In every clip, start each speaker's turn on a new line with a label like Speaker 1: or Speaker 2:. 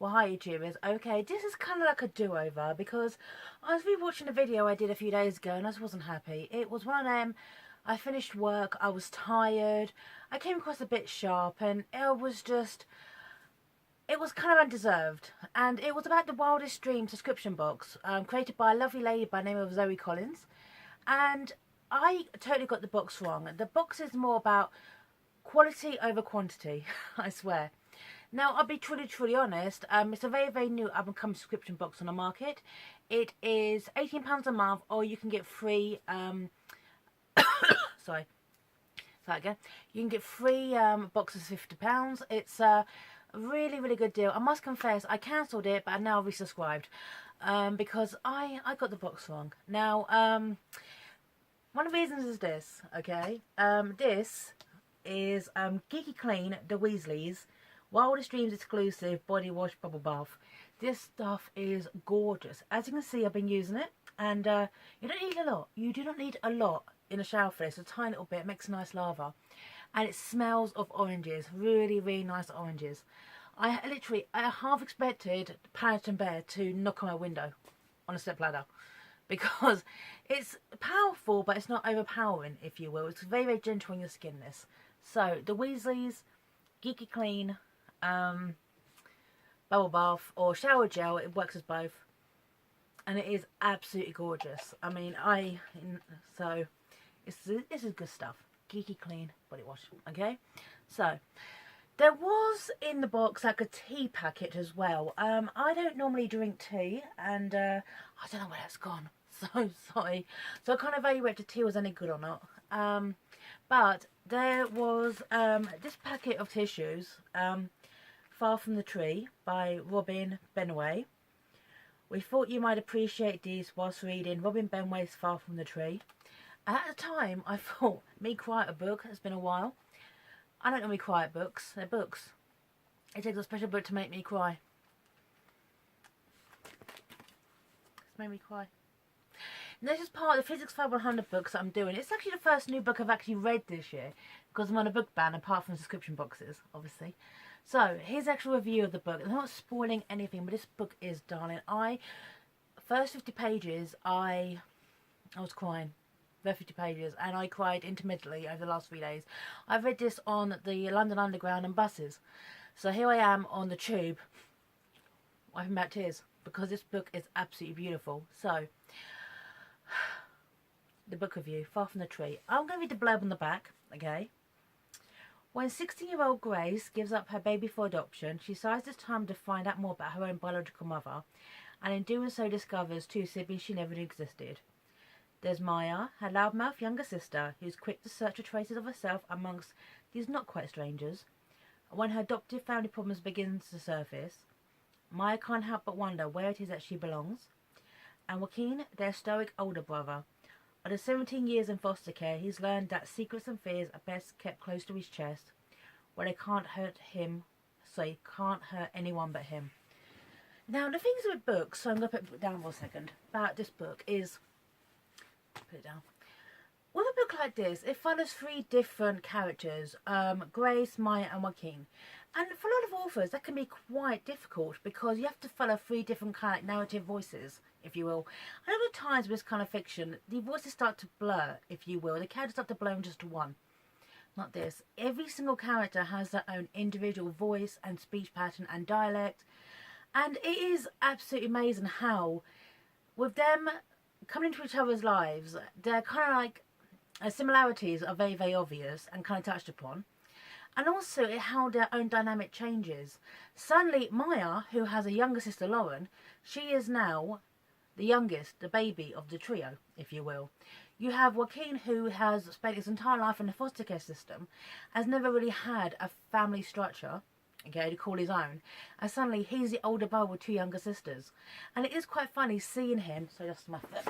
Speaker 1: Well, hi YouTubers. Okay, this is kind of like a do-over because I was rewatching a video I did a few days ago and I just wasn't happy. It was one of them, I finished work, I was tired, I came across a bit sharp and it was kind of undeserved. And it was about the Wildest Dreams subscription box, created by a lovely lady by the name of Zoe Collins. And I totally got the box wrong. The box is more about quality over quantity, I swear. Now, I'll be truly honest, it's a very new up-and-coming subscription box on the market. It is £18 a month, or you can get free, sorry, start again. You can get free boxes for £50. It's a really good deal. I must confess, I cancelled it, but I now resubscribed, because I got the box wrong. Now, one of the reasons is this, okay? This is Geeky Clean, the Weasleys, Wildest Dreams exclusive body wash bubble bath. This stuff is gorgeous. As you can see, I've been using it, and you don't need a lot. You do not need a lot in a shower for this. A tiny little bit makes a nice lather, and it smells of oranges. Really nice oranges. I half expected Paddington Bear to knock on my window on a step ladder, because it's powerful, but it's not overpowering, if you will. It's very gentle on your skin. This. So the Weasleys, Geeky Clean, bubble bath or shower gel, it works as both, and it is absolutely gorgeous. I mean, this is good stuff. Geeky Clean body wash. Okay, so there was in the box like a tea packet as well. I don't normally drink tea, and I don't know where that's gone, so sorry. So I can't evaluate if the tea was any good or not. But there was this packet of tissues, Far From the Tree by Robin Benway. We thought you might appreciate these whilst reading Robin Benway's Far From the Tree. And at the time, I thought, me cry at a book, it's been a while. I don't normally cry at books, they're books. It takes a special book to make me cry. It's made me cry. And this is part of the Physics 5100 books that I'm doing. It's actually the first new book I've actually read this year, because I'm on a book ban, apart from subscription boxes, obviously. So, here's the actual review of the book. I'm not spoiling anything, but this book is darling. First 50 pages, I was crying. First 50 pages, and I cried intermittently over the last 3 days. I've read this on the London Underground and buses. So here I am on the tube, wiping back tears, because this book is absolutely beautiful. So, the book review, Far From the Tree. I'm going to read the blurb on the back, okay? When 16-year-old Grace gives up her baby for adoption, she decides it's time to find out more about her own biological mother, and in doing so discovers two siblings she never knew existed. There's Maya, her loudmouth younger sister, who's quick to search for traces of herself amongst these not quite strangers. When her adoptive family problems begin to surface, Maya can't help but wonder where it is that she belongs. And Joaquin, their stoic older brother. After 17 years in foster care, he's learned that secrets and fears are best kept close to his chest, where they can't hurt him, so he can't hurt anyone but him. Now, the things with books, so I'm going to put it down for a second, about this book is, put it down. With a book like this, it follows three different characters, Grace, Maya and Joaquin. And for a lot of authors, that can be quite difficult because you have to follow three different kind of narrative voices, if you will. A lot of times with this kind of fiction, the voices start to blur, if you will. The characters start to blur into just one. Not this. Every single character has their own individual voice and speech pattern and dialect. And it is absolutely amazing how, with them coming into each other's lives, they're kind of like, similarities are very obvious and kind of touched upon. And also how their own dynamic changes. Suddenly, Maya, who has a younger sister, Lauren, she is now the youngest, the baby of the trio, if you will. You have Joaquin, who has spent his entire life in the foster care system, has never really had a family structure, okay, to call his own. And suddenly, he's the older brother with two younger sisters. And it is quite funny seeing him, so just my foot.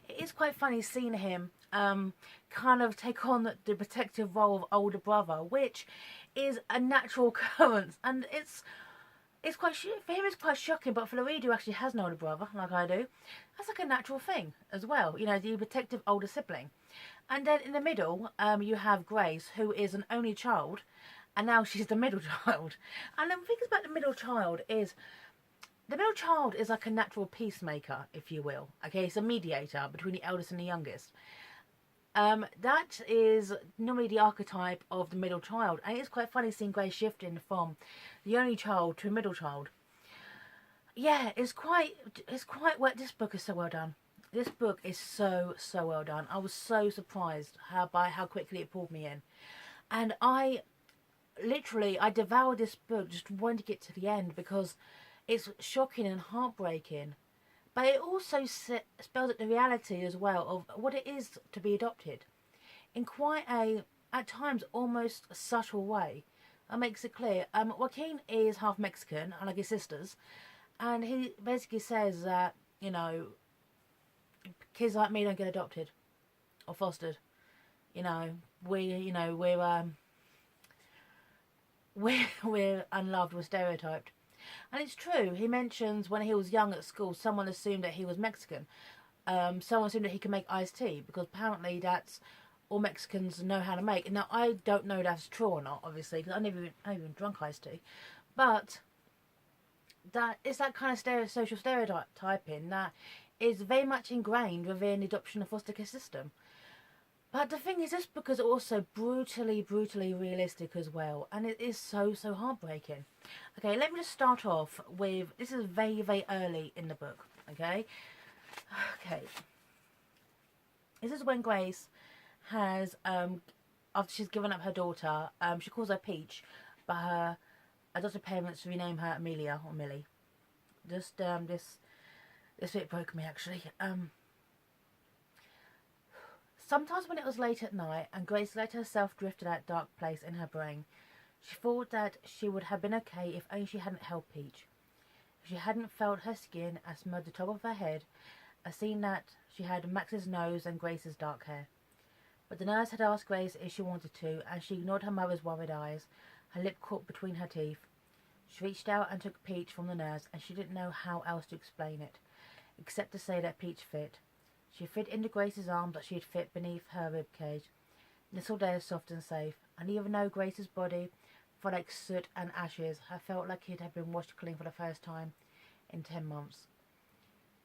Speaker 1: It is quite funny seeing him kind of take on the protective role of older brother, which is a natural occurrence, and it's quite, for him it's quite shocking, but for the reader who actually has an older brother, like I do, that's like a natural thing as well, you know, the protective older sibling. And then in the middle, you have Grace, who is an only child, and now she's the middle child. And the thing about the middle child is like a natural peacemaker, if you will. Okay, it's a mediator between the eldest and the youngest. That is normally the archetype of the middle child, and it's quite funny seeing Grace shifting from the only child to a middle child. Yeah, it's quite well. This book is so well done. This book is so well done. I was so surprised by how quickly it pulled me in, and I devoured this book just wanting to get to the end because it's shocking and heartbreaking. But it also spells out the reality as well of what it is to be adopted in quite a, at times, almost subtle way. It makes it clear. Joaquin is half Mexican, unlike his sisters, and he basically says that, you know, kids like me don't get adopted or fostered. You know, we're unloved, we're stereotyped. And it's true. He mentions when he was young at school, someone assumed that he was Mexican. Someone assumed that he could make iced tea because apparently that's all Mexicans know how to make. Now, I don't know if that's true or not, obviously, because I never even drunk iced tea. But it's that kind of social stereotyping that is very much ingrained within the adoption and foster care system. But the thing is, this book is also brutally realistic as well. And it is so heartbreaking. Okay, let me just start off with, this is very early in the book, okay? Okay. This is when Grace has, after she's given up her daughter, she calls her Peach, but her adopted parents rename her Amelia, or Millie. Just, this bit broke me, actually. Sometimes when it was late at night and Grace let herself drift to that dark place in her brain, she thought that she would have been okay if only she hadn't held Peach. If she hadn't felt her skin and smelled the top of her head, and seen that she had Max's nose and Grace's dark hair. But the nurse had asked Grace if she wanted to, and she ignored her mother's worried eyes, her lip caught between her teeth. She reached out and took Peach from the nurse, and she didn't know how else to explain it, except to say that Peach fit. She fit into Grace's arm, but she had fit beneath her ribcage, nestled there soft and safe, and even though Grace's body felt like soot and ashes, I felt like it had been washed clean for the first time in 10 months.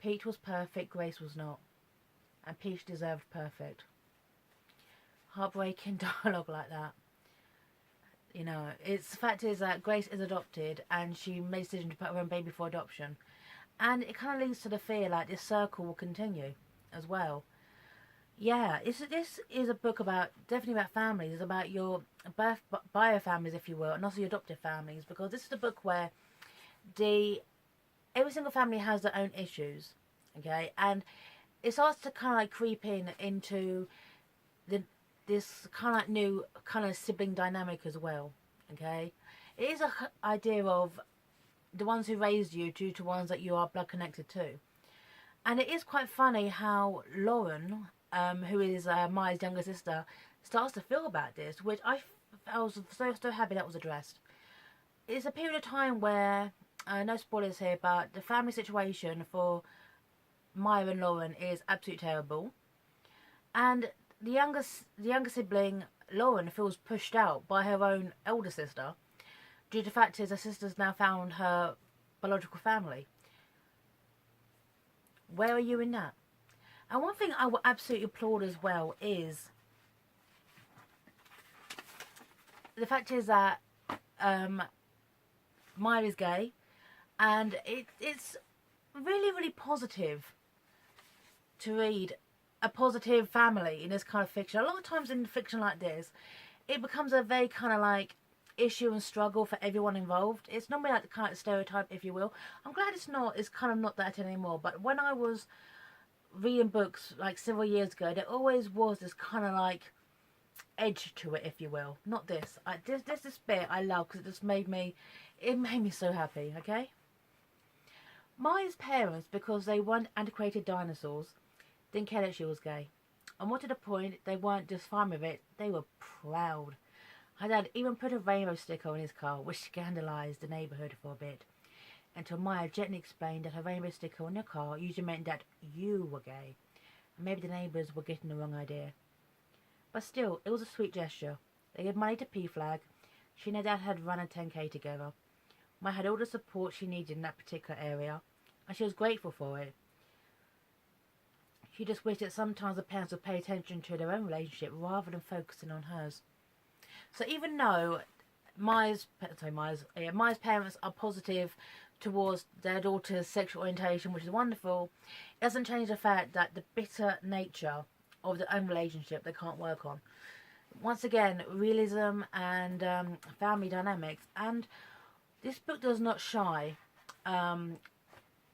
Speaker 1: Peach was perfect, Grace was not, and Peach deserved perfect. Heartbreaking dialogue like that. You know, the fact is that Grace is adopted, and she made a decision to put her own baby for adoption, and it kind of leads to the fear like this circle will continue as well. Yeah, this is a book definitely about families. It's about your bio families, if you will, and also your adoptive families, because this is a book where every single family has their own issues, okay, and it starts to kind of like creep into this kind of like new kind of sibling dynamic as well, okay. It is a idea of the ones who raised you due to ones that you are blood connected to. And it is quite funny how Lauren, who is Maya's younger sister, starts to feel about this, which I was so happy that was addressed. It's a period of time where, no spoilers here, but the family situation for Maya and Lauren is absolutely terrible. And the younger sibling, Lauren, feels pushed out by her own elder sister, due to the fact is her sister's now found her biological family. Where are you in that? And one thing I will absolutely applaud as well is the fact is that Maya is gay, and it's really positive to read a positive family in this kind of fiction. A lot of times in fiction like this, it becomes a very kind of like issue and struggle for everyone involved. It's normally like the kind of stereotype, if you will. I'm glad it's kind of not that anymore, but when I was reading books like several years ago, there always was this kind of like edge to it, if you will. Not this. This bit I love because it made me so happy, okay? Maya's parents, because they weren't antiquated dinosaurs, didn't care that she was gay. And more to the point, they weren't just fine with it, they were proud. Her dad even put a rainbow sticker on his car, which scandalised the neighbourhood for a bit, until Maya gently explained that her rainbow sticker on your car usually meant that you were gay, and maybe the neighbours were getting the wrong idea. But still, it was a sweet gesture. They gave money to P-Flag, She and her dad had run a 10K together. Ma had all the support she needed in that particular area, and she was grateful for it. She just wished that sometimes the parents would pay attention to their own relationship rather than focusing on hers. So even though Maya's parents are positive towards their daughter's sexual orientation, which is wonderful, it doesn't change the fact that the bitter nature of their own relationship they can't work on. Once again, realism and family dynamics. And this book does not shy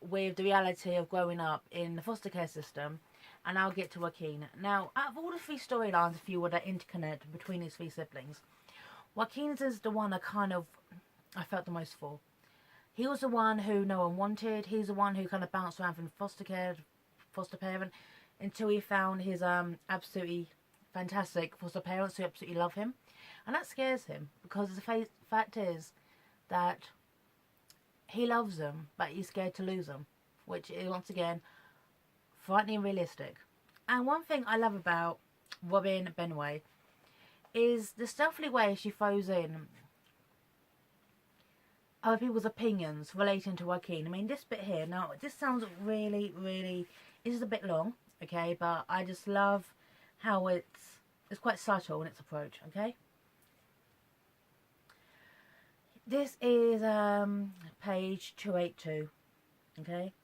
Speaker 1: with the reality of growing up in the foster care system. And I'll get to Joaquin. Now, out of all the three storylines, if you were to interconnect between these three siblings, Joaquin's is the one I felt the most for. He was the one who no one wanted. He's the one who kind of bounced around from foster parent, until he found his absolutely fantastic foster parents who absolutely love him. And that scares him, because the fact is that he loves them, but he's scared to lose them, which is, once again, frightening and realistic. And one thing I love about Robin Benway is the stealthy way she throws in other people's opinions relating to Joaquin. I mean, this bit here, now, this sounds really, really, this is a bit long, okay, but I just love how it's quite subtle in its approach, okay? This is page 282, okay?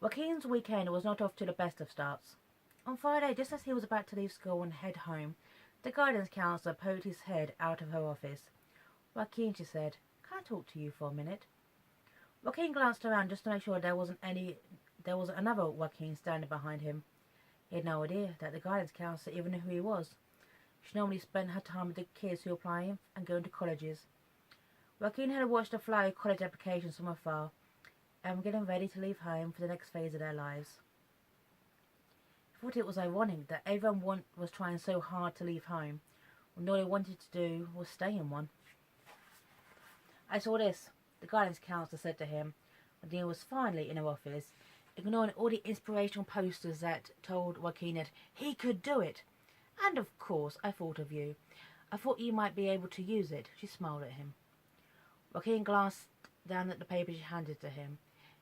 Speaker 1: Joaquin's weekend was not off to the best of starts. On Friday, just as he was about to leave school and head home, the guidance counsellor poked his head out of her office. "Joaquin," she said, "can I talk to you for a minute?" Joaquin glanced around just to make sure there wasn't another Joaquin standing behind him. He had no idea that the guidance counsellor even knew who he was. She normally spent her time with the kids who were applying and going to colleges. Joaquin had watched the flow of college applications from afar, and were getting ready to leave home for the next phase of their lives. He thought it was ironic that everyone was trying so hard to leave home, when all they wanted to do was stay in one. "I saw this," the guidance counsellor said to him, when Dean was finally in her office, ignoring all the inspirational posters that told Joaquin that he could do it. "And of course, I thought of you. I thought you might be able to use it." She smiled at him. Joaquin glanced down at the paper she handed to him.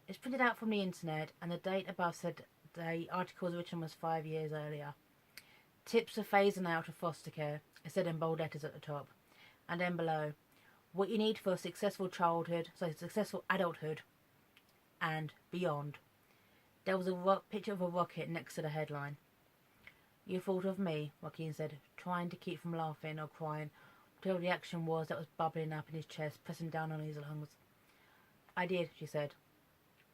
Speaker 1: It's printed out from the internet, and the date above said the article was written was 5 years earlier. "Tips for phasing out of foster care," it said in bold letters at the top. And then below, "What you need for a successful successful adulthood and beyond." There was a picture of a rocket next to the headline. "You thought of me," Joaquin said, trying to keep from laughing or crying, whatever the action was that was bubbling up in his chest, pressing down on his lungs. "I did," she said.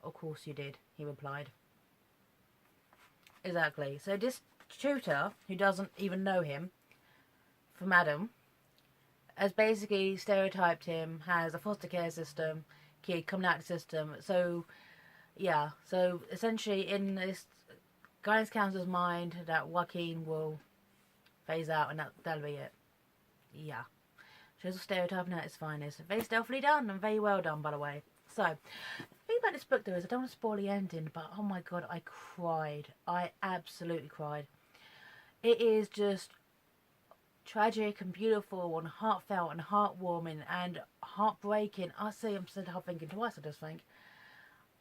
Speaker 1: "Of course you did," he replied. Exactly. So this tutor, who doesn't even know him, from Adam, has basically stereotyped him as a foster care system kid coming out of the system. So, yeah. So essentially, in this guidance counsellor's mind, that Joaquin will phase out, and that'll be it. Yeah. Shows a stereotyping at its finest. Very stealthily done, and very well done, by the way. So, the thing about this book, though, is I don't want to spoil the ending, but oh my god, I cried. I absolutely cried. It is just tragic and beautiful and heartfelt and heartwarming and heartbreaking. I'm thinking twice, I just think.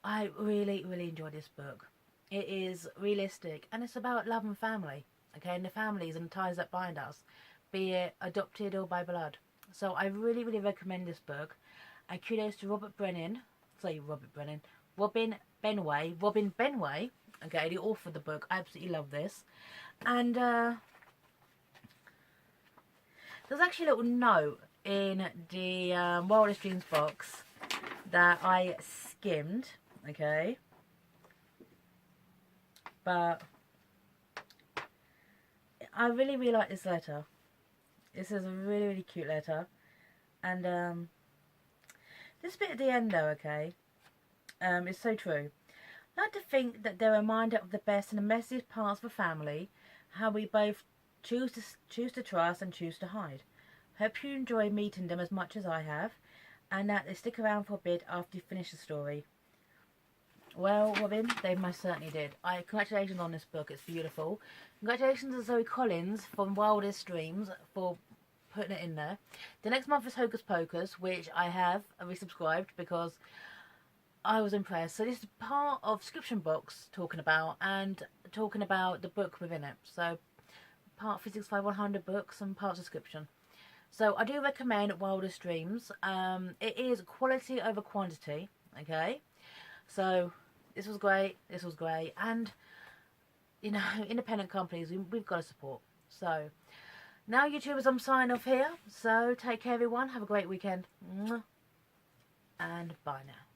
Speaker 1: I really, really enjoyed this book. It is realistic, and it's about love and family, okay, and the families and the ties that bind us, be it adopted or by blood. So I really, really recommend this book. And kudos to Robin Benway, okay, the author of the book. I absolutely love this. And there's actually a little note in the Wildest Dreams box that I skimmed, okay, but I really, really like this letter. This is a really, really cute letter. And this bit at the end, though, okay, is so true. I like to think that they're a reminder of the best and the messiest parts of a family, how we both choose to trust and choose to hide. Hope you enjoy meeting them as much as I have, and that they stick around for a bit after you finish the story. Well, Robin, they most certainly did. Congratulations on this book, it's beautiful. Congratulations to Zoe Collins from Wildest Dreams for putting it in there. The next month is Hocus Pocus, which I have resubscribed because I was impressed. So this is part of subscription box talking about the book within it. So part physics 5100 books and part subscription. So I do recommend Wildest Dreams. It is quality over quantity. Okay, so this was great. This was great, and you know, independent companies we've got to support. So now, YouTubers, I'm signing off here. So take care, everyone. Have a great weekend, and bye now.